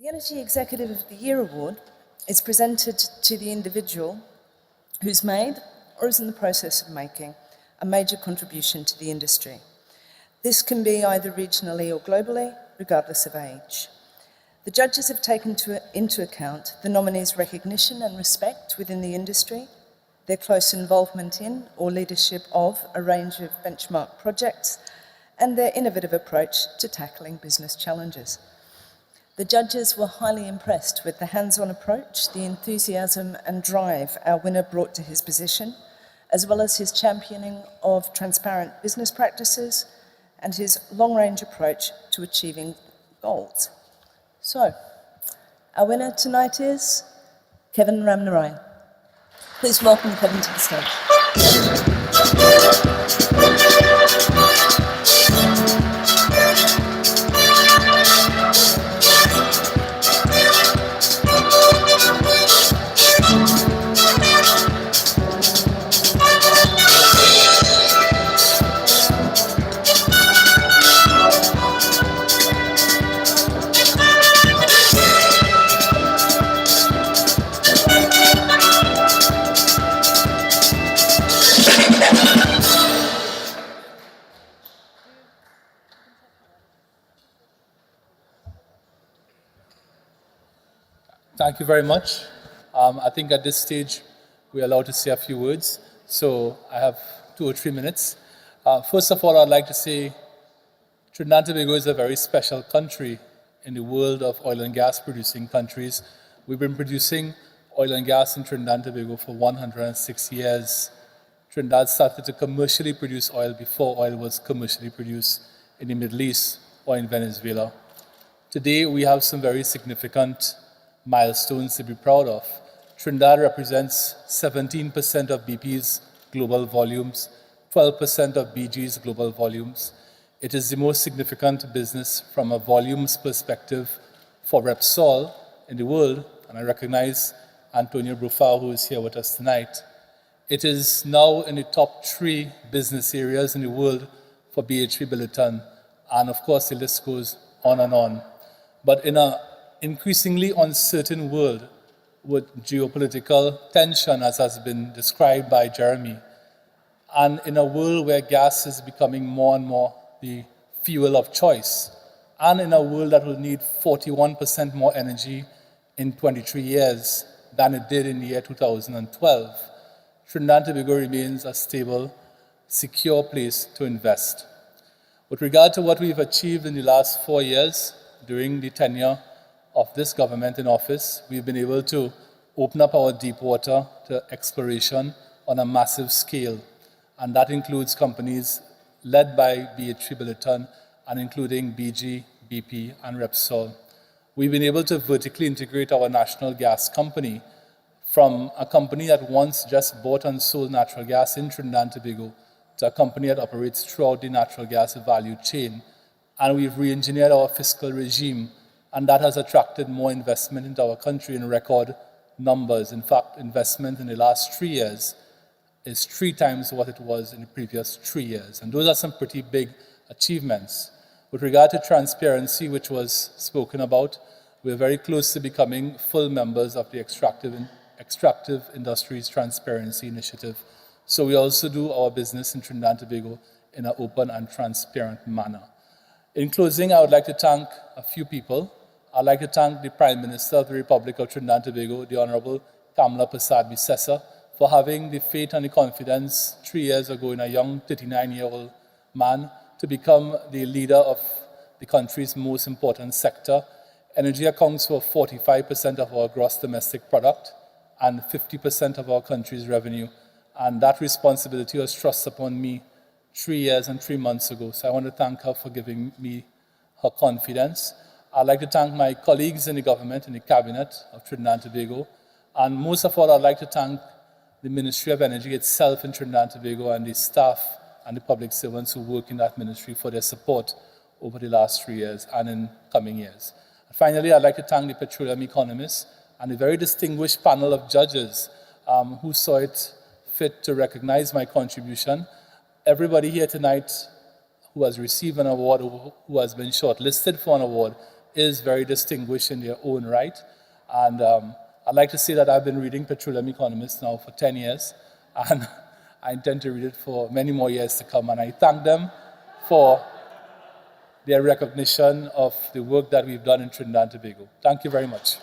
The Energy Executive of the Year Award is presented to the individual who's made or is in the process of making a major contribution to the industry. This can be either regionally or globally, regardless of age. The judges have taken into account the nominees' recognition and respect within the industry, their close involvement in or leadership of a range of benchmark projects, and their innovative approach to tackling business challenges. The judges were highly impressed with the hands-on approach, the enthusiasm and drive our winner brought to his position, as well as his championing of transparent business practices and his long-range approach to achieving goals. So, our winner tonight is Kevin Ramnarayan. Please welcome Kevin to the stage. Thank you very much. I think at this stage, we're allowed to say a few words. So I have 2 or 3 minutes. First of all, I'd like to say Trinidad and Tobago is a very special country in the world of oil and gas producing countries. We've been producing oil and gas in Trinidad and Tobago for 106 years. Trinidad started to commercially produce oil before oil was commercially produced in the Middle East or in Venezuela. Today, we have some very significant milestones to be proud of. Trinidad represents 17% of BP's global volumes, 12% of BG's global volumes. It is the most significant business from a volumes perspective for Repsol in the world, and I recognize Antonio Brufao, who is here with us tonight. It is now in the top 3 business areas in the world for BHP Billiton, and of course the list goes on and on. But in an increasingly uncertain world with geopolitical tension, as has been described by Jeremy, and in a world where gas is becoming more and more the fuel of choice, and in a world that will need 41% more energy in 23 years than it did in the year 2012, Trinidad and Tobago remains a stable, secure place to invest. With regard to what we've achieved in the last 4 years during the tenure of this government in office, we've been able to open up our deep water to exploration on a massive scale. And that includes companies led by BHP Billiton and including BG, BP, and Repsol. We've been able to vertically integrate our national gas company from a company that once just bought and sold natural gas in Trinidad and Tobago to a company that operates throughout the natural gas value chain. And we've re-engineered our fiscal regime, and that has attracted more investment into our country in record numbers. In fact, investment in the last 3 years is 3 times what it was in the previous 3 years. And those are some pretty big achievements. With regard to transparency, which was spoken about, we're very close to becoming full members of the Extractive Industries Transparency Initiative. So we also do our business in Trinidad and Tobago in an open and transparent manner. In closing, I would like to thank a few people. I'd like to thank the Prime Minister of the Republic of Trinidad and Tobago, the Honorable Kamla Persad-Bissessar, for having the faith and the confidence 3 years ago in a young 39-year-old man to become the leader of the country's most important sector. Energy accounts for 45% of our gross domestic product and 50% of our country's revenue. And that responsibility was thrust upon me 3 years and 3 months ago. So I want to thank her for giving me her confidence. I'd like to thank my colleagues in the government, in the cabinet of Trinidad and Tobago. And most of all, I'd like to thank the Ministry of Energy itself in Trinidad and Tobago and the staff and the public servants who work in that ministry for their support over the last 3 years and in coming years. And finally, I'd like to thank the Petroleum Economist and the very distinguished panel of judges who saw it fit to recognize my contribution. Everybody here tonight who has received an award or who has been shortlisted for an award is very distinguished in their own right. And I'd like to say that I've been reading Petroleum Economist now for 10 years, and I intend to read it for many more years to come. And I thank them for their recognition of the work that we've done in Trinidad and Tobago. Thank you very much.